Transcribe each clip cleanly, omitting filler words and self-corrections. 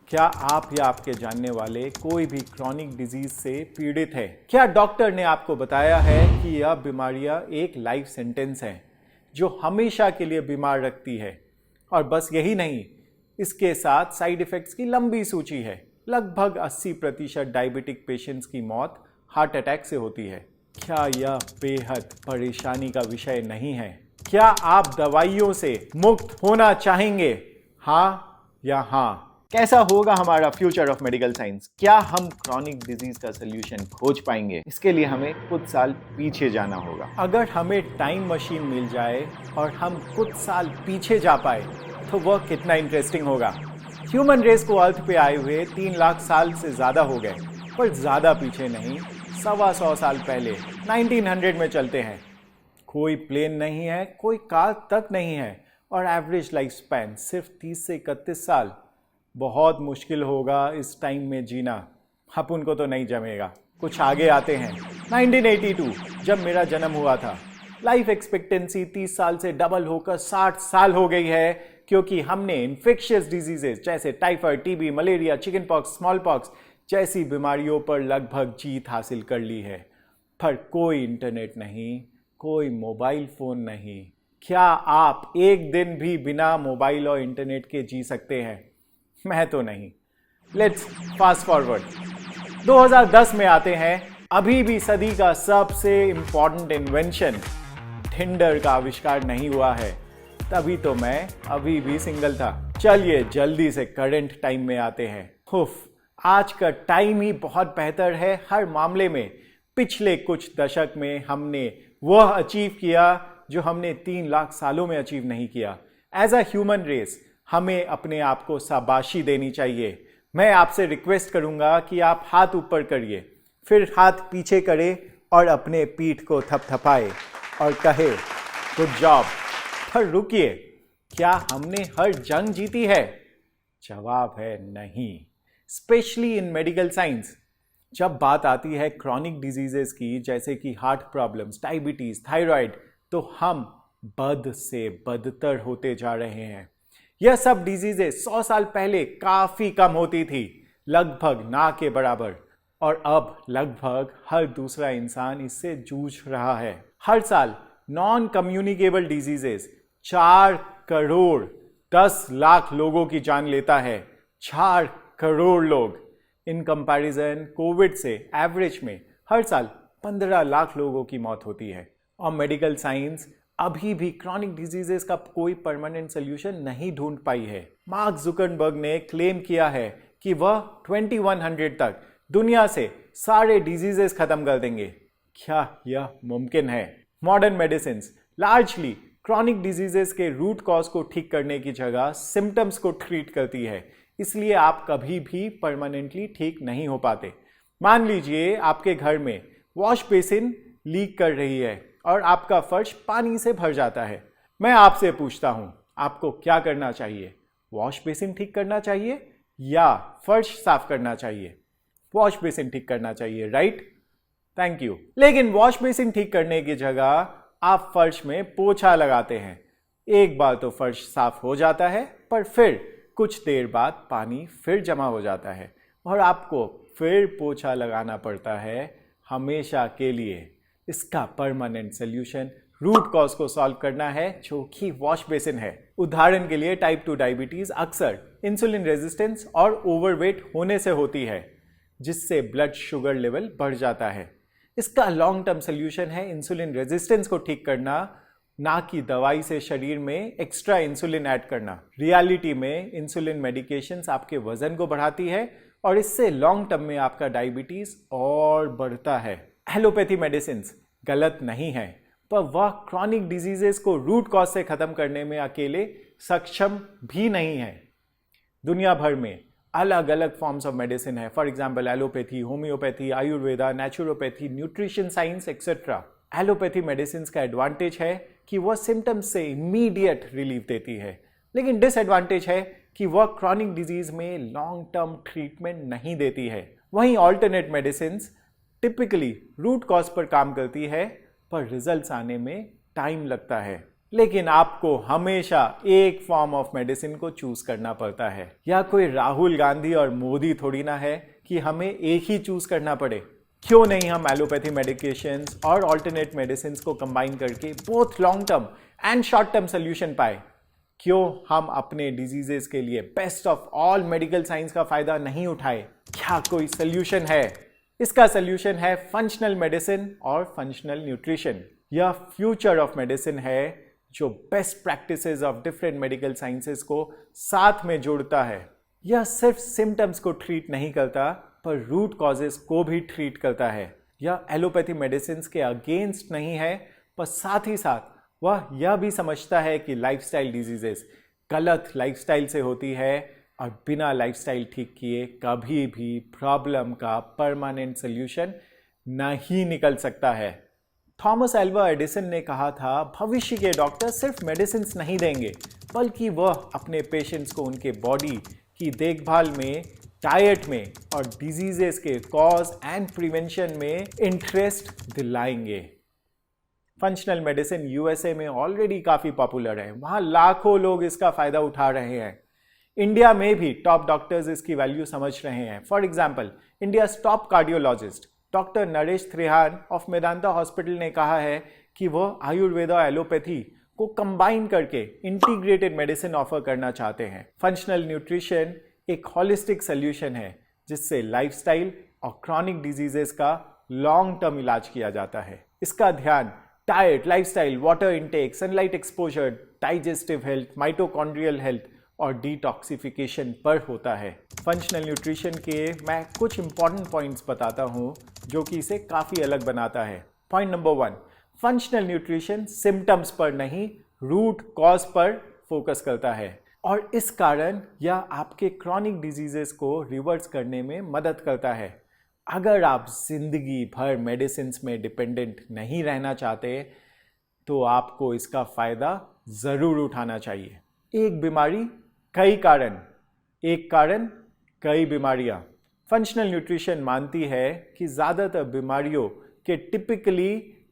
क्या आप या आपके जानने वाले कोई भी क्रॉनिक डिजीज से पीड़ित है? क्या डॉक्टर ने आपको बताया है कि यह बीमारियां एक लाइफ सेंटेंस है जो हमेशा के लिए बीमार रखती है? और बस यही नहीं, इसके साथ साइड इफेक्ट्स की लंबी सूची है। लगभग 80% डायबिटिक पेशेंट्स की मौत हार्ट अटैक से होती है। क्या यह बेहद परेशानी का विषय नहीं है? क्या आप दवाइयों से मुक्त होना चाहेंगे? हाँ या हाँ? कैसा होगा हमारा फ्यूचर ऑफ मेडिकल साइंस? क्या हम क्रॉनिक डिजीज का सोल्यूशन खोज पाएंगे? इसके लिए हमें कुछ साल पीछे जाना होगा। अगर हमें टाइम मशीन मिल जाए और हम कुछ साल पीछे जा पाए तो वह कितना इंटरेस्टिंग होगा। ह्यूमन रेस को अर्थ पे आए हुए 3 लाख साल से ज्यादा हो गए, पर ज्यादा पीछे नहीं, 125 साल पहले 1900 में चलते हैं। कोई प्लेन नहीं है, कोई कार तक नहीं है, और एवरेज लाइफ स्पैन सिर्फ 30 से 31 साल। बहुत मुश्किल होगा इस टाइम में जीना। अपन को तो नहीं जमेगा। कुछ आगे आते हैं 1982, जब मेरा जन्म हुआ था। लाइफ एक्सपेक्टेंसी 30 साल से डबल होकर 60 साल हो गई है, क्योंकि हमने इन्फेक्शियस डिजीजेस जैसे typhoid, TB, malaria, chicken pox, small pox जैसी बीमारियों पर लगभग जीत हासिल कर ली है। पर कोई इंटरनेट नहीं, कोई मोबाइल फोन नहीं। क्या आप एक दिन भी बिना मोबाइल और इंटरनेट के जी सकते हैं? मैं तो नहीं। लेट्स फास्ट फॉरवर्ड 2010 में आते हैं। अभी भी सदी का सबसे इंपॉर्टेंट इन्वेंशन टिंडर का आविष्कार नहीं हुआ है। तभी तो मैं अभी भी सिंगल था। चलिए जल्दी से करंट टाइम में आते हैं। आज का टाइम ही बहुत बेहतर है हर मामले में। पिछले कुछ दशक में हमने वह अचीव किया जो हमने 3 लाख सालों में अचीव नहीं किया। एज अ ह्यूमन रेस हमें अपने आप को शाबाशी देनी चाहिए। मैं आपसे रिक्वेस्ट करूंगा कि आप हाथ ऊपर करिए, फिर हाथ पीछे करें और अपने पीठ को थपथपाए और कहे गुड जॉब। पर रुकिए, क्या हमने हर जंग जीती है? जवाब है नहीं, स्पेशली इन मेडिकल साइंस। जब बात आती है क्रॉनिक डिजीजेस की, जैसे कि हार्ट प्रॉब्लम्स, डायबिटीज, थायराइड, तो हम बद से बदतर होते जा रहे हैं। यह सब डिजीजेस 100 साल पहले काफी कम होती थी, लगभग ना के बराबर, और अब लगभग हर दूसरा इंसान इससे जूझ रहा है। हर साल non communicable diseases 4 crore 10 lakh लोगों की जान लेता है। 4 करोड़ लोग। इन कंपैरिजन कोविड से एवरेज में हर साल 15 लाख लोगों की मौत होती है। और मेडिकल साइंस अभी भी क्रॉनिक डिजीजेस का कोई परमानेंट सोल्यूशन नहीं ढूंढ पाई है। मार्क जुकरबर्ग ने क्लेम किया है कि वह 2100 तक दुनिया से सारे डिजीजेस खत्म कर देंगे। क्या यह मुमकिन है? Modern medicine largely chronic diseases के रूट कॉज को ठीक करने की जगह सिम्टम्स को ट्रीट करती है, इसलिए आप कभी भी परमानेंटली ठीक नहीं हो पाते। मान लीजिए आपके घर में वॉश बेसिन लीक कर रही है और आपका फर्श पानी से भर जाता है। मैं आपसे पूछता हूं, आपको क्या करना चाहिए? वॉश बेसिन ठीक करना चाहिए या फर्श साफ करना चाहिए? वॉश बेसिन ठीक करना चाहिए, राइट? Thank you. लेकिन वॉश बेसिन ठीक करने की जगह आप फर्श में पोछा लगाते हैं। एक बार तो फर्श साफ हो जाता है, पर फिर कुछ देर बाद पानी फिर जमा हो जाता है और आपको फिर पोछा लगाना पड़ता है हमेशा के लिए। इसका परमानेंट सोल्यूशन रूट कॉज को सॉल्व करना है, जो कि वॉश बेसिन है। उदाहरण के लिए टाइप 2 डायबिटीज अक्सर इंसुलिन रेजिस्टेंस और ओवरवेट होने से होती है, जिससे ब्लड शुगर लेवल बढ़ जाता है। इसका लॉन्ग टर्म सोल्यूशन है इंसुलिन रेजिस्टेंस को ठीक करना, ना कि दवाई से शरीर में एक्स्ट्रा इंसुलिन ऐड करना। रियलिटी में इंसुलिन मेडिकेशंस आपके वजन को बढ़ाती है और इससे लॉन्ग टर्म में आपका डायबिटीज और बढ़ता है। एलोपैथी मेडिसिन गलत नहीं है, पर वह क्रॉनिक डिजीजेस को रूट कॉज से खत्म करने में अकेले सक्षम भी नहीं है। दुनिया भर में अलग अलग फॉर्म्स ऑफ मेडिसिन है। For example allopathy, homeopathy, Ayurveda, naturopathy, nutrition science etcetera. Allopathy medicine का एडवांटेज है कि वह सिम्टम्स से इमीडिएट रिलीफ देती है, लेकिन डिसएडवांटेज है कि वह क्रॉनिक डिजीज में लॉन्ग टर्म ट्रीटमेंट नहीं देती है। वहीं alternate medicine typically root cause पर काम करती है, पर रिजल्ट्स आने में टाइम लगता है। लेकिन आपको हमेशा एक फॉर्म ऑफ मेडिसिन को चूज करना पड़ता है। या कोई राहुल गांधी और मोदी थोड़ी ना है कि हमें एक ही चूज करना पड़े। क्यों नहीं हम एलोपैथी मेडिकेशंस और ऑल्टरनेट मेडिसिन को कंबाइन करके both long term and short term solution पाए? क्यों हम अपने डिजीजेस के लिए best of all medical science का फायदा नहीं उठाए? क्या कोई सोल्यूशन है? इसका सोल्यूशन है फंक्शनल मेडिसिन और फंक्शनल न्यूट्रिशन। यह फ्यूचर ऑफ मेडिसिन है जो best practices of different medical sciences को साथ में जोड़ता है। यह सिर्फ सिम्टम्स को ट्रीट नहीं करता पर रूट कॉजेस को भी ट्रीट करता है। यह एलोपैथी मेडिसिन के अगेंस्ट नहीं है, पर साथ ही साथ वह यह भी समझता है कि लाइफस्टाइल डिजीजेस गलत लाइफस्टाइल से होती है और बिना लाइफस्टाइल ठीक किए कभी भी प्रॉब्लम का परमानेंट सोल्यूशन नहीं निकल सकता है। थॉमस एल्वा एडिसन ने कहा था, भविष्य के डॉक्टर सिर्फ मेडिसिन नहीं देंगे बल्कि वह अपने पेशेंट्स को उनके बॉडी की देखभाल में, डाइट में और डिजीजेस के कॉज एंड प्रिवेंशन में इंटरेस्ट दिलाएंगे। फंक्शनल मेडिसिन यूएसए में ऑलरेडी काफी पॉपुलर है, वहां लाखों लोग इसका फायदा उठा रहे हैं। इंडिया में भी टॉप डॉक्टर्स इसकी वैल्यू समझ रहे हैं। For example, India top cardiologist doctor Naresh Trehan of Medanta hospital ने कहा है कि वह आयुर्वेदा एलोपैथी को कंबाइन करके इंटीग्रेटेड मेडिसिन ऑफर करना चाहते हैं। फंक्शनल न्यूट्रिशन एक हॉलिस्टिक सोल्यूशन है जिससे लाइफस्टाइल और क्रॉनिक डिजीजेस का लॉन्ग टर्म इलाज किया जाता है। इसका ध्यान diet, lifestyle, water intake, sunlight exposure, digestive health, mitochondrial health और डिटॉक्सिफिकेशन पर होता है। फंक्शनल न्यूट्रिशन के मैं कुछ इंपॉर्टेंट पॉइंट्स बताता हूं जो कि इसे काफी अलग बनाता है। Point number 1, functional nutrition symptoms पर नहीं, रूट कॉज पर फोकस करता है और इस कारण यह आपके क्रॉनिक डिजीजेस को रिवर्स करने में मदद करता है। अगर आप जिंदगी भर मेडिसिन में डिपेंडेंट नहीं रहना चाहते तो आपको इसका फायदा जरूर उठाना चाहिए। एक बीमारी कई कारण, एक कारण कई बीमारियां। फंक्शनल न्यूट्रिशन मानती है कि ज्यादातर बीमारियों के टिपिकली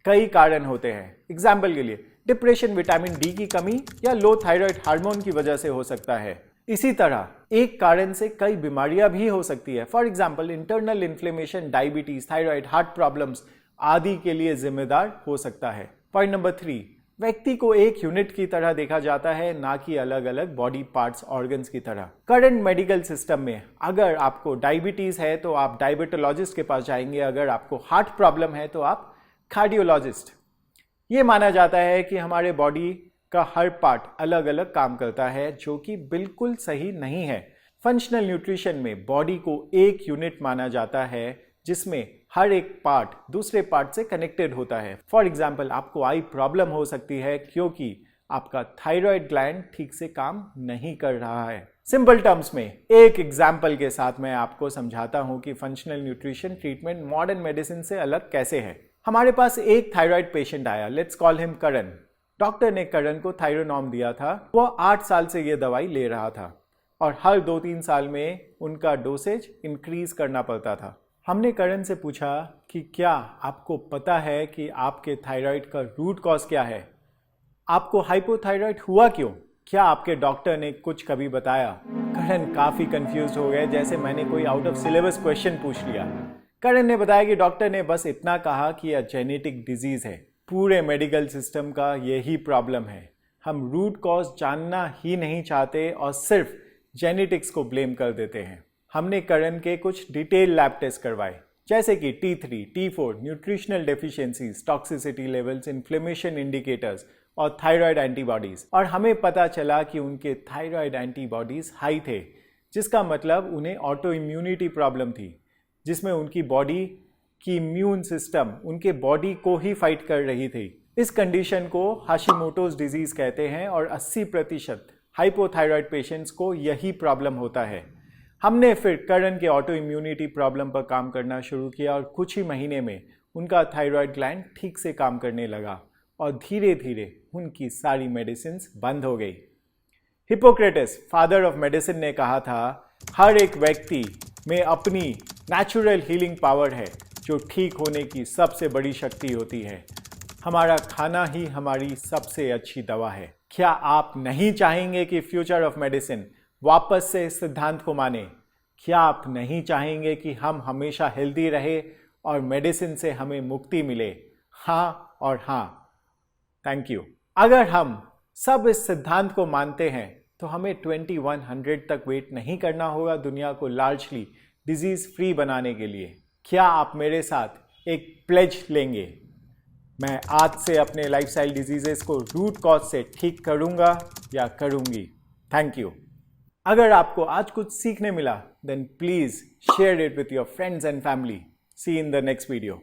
कई कारण होते हैं। एग्जाम्पल के लिए डिप्रेशन विटामिन डी की कमी या लो थायराइड हार्मोन की वजह से हो सकता है। इसी तरह एक कारण से कई बीमारियां भी हो सकती है। For example, internal inflammation, diabetes, thyroid, heart problems आदि के लिए जिम्मेदार हो सकता है। पॉइंट नंबर 3, व्यक्ति को एक यूनिट की तरह देखा जाता है, ना कि अलग अलग बॉडी पार्ट्स, ऑर्गन्स की तरह। करंट मेडिकल सिस्टम में अगर आपको डायबिटीज है तो आप डायबिटोलॉजिस्ट के पास जाएंगे, अगर आपको हार्ट प्रॉब्लम है तो आप कार्डियोलॉजिस्ट। ये माना जाता है कि हमारे बॉडी का हर पार्ट अलग अलग काम करता है, जो कि बिल्कुल सही नहीं है। फंक्शनल न्यूट्रिशन में बॉडी को एक यूनिट माना जाता है जिसमें हर एक पार्ट दूसरे पार्ट से कनेक्टेड होता है। फॉर एग्जाम्पल, आपको आई प्रॉब्लम हो सकती है क्योंकि आपका थायराइड ग्लैंड ठीक से काम नहीं कर रहा है। सिंपल टर्म्स में एक एग्जाम्पल के साथ मैं आपको समझाता हूं कि functional nutrition treatment modern medicine से अलग कैसे है। हमारे पास एक थायराइड पेशेंट आया, let's call him Karan. Doctor ने करण को थायरोनॉम दिया था। वह 8 साल से यह दवाई ले रहा था और हर 2-3 साल में उनका डोसेज इंक्रीज करना पड़ता था। हमने करण से पूछा कि क्या आपको पता है कि आपके थायराइड का रूट कॉज क्या है? आपको हाइपोथायराइड हुआ क्यों? क्या आपके डॉक्टर ने कुछ कभी बताया? करण काफी कंफ्यूज हो गए, जैसे मैंने कोई आउट ऑफ सिलेबस क्वेश्चन पूछ लिया। करण ने बताया कि डॉक्टर ने बस इतना कहा कि यह जेनेटिक डिजीज है। पूरे मेडिकल सिस्टम का यही प्रॉब्लम है, हम रूट कॉज जानना ही नहीं चाहते और सिर्फ जेनेटिक्स को ब्लेम कर देते हैं। हमने करण के कुछ डिटेल लैब टेस्ट करवाए, जैसे कि T3, T4, nutritional deficiencies, toxicity levels, inflammation indicators और थायराइड एंटीबॉडीज, और हमें पता चला कि उनके थायराइड एंटीबॉडीज हाई थे, जिसका मतलब उन्हें ऑटो इम्यूनिटी प्रॉब्लम थी, जिसमें उनकी बॉडी की इम्यून सिस्टम उनके बॉडी को ही फाइट कर रही थी। इस कंडीशन को हाशिमोटोज डिजीज कहते हैं और 80% हाइपोथायराइड पेशेंट्स को यही प्रॉब्लम होता है। हमने फिर करण के ऑटो इम्यूनिटी प्रॉब्लम पर काम करना शुरू किया और कुछ ही महीने में उनका थायराइड ग्लैंड ठीक से काम करने लगा और धीरे धीरे उनकी सारी मेडिसिन बंद हो गई। हिप्पोक्रेटस, फादर ऑफ मेडिसिन, ने कहा था, हर एक व्यक्ति में अपनी नेचुरल हीलिंग पावर है जो ठीक होने की सबसे बड़ी शक्ति होती है। हमारा खाना ही हमारी सबसे अच्छी दवा है। क्या आप नहीं चाहेंगे कि फ्यूचर ऑफ मेडिसिन वापस से इस सिद्धांत को माने? क्या आप नहीं चाहेंगे कि हम हमेशा हेल्दी रहे और मेडिसिन से हमें मुक्ति मिले? हाँ और हाँ। Thank you. अगर हम सब इस सिद्धांत को मानते हैं तो हमें 2100 तक वेट नहीं करना होगा दुनिया को लार्जली डिजीज फ्री बनाने के लिए। क्या आप मेरे साथ एक प्लेज लेंगे? मैं आज से अपने लाइफस्टाइल डिजीजेस को रूट कॉज से ठीक करूंगा या करूंगी। Thank you. अगर आपको आज कुछ सीखने मिला then please share it with your friends and family. See in the next video.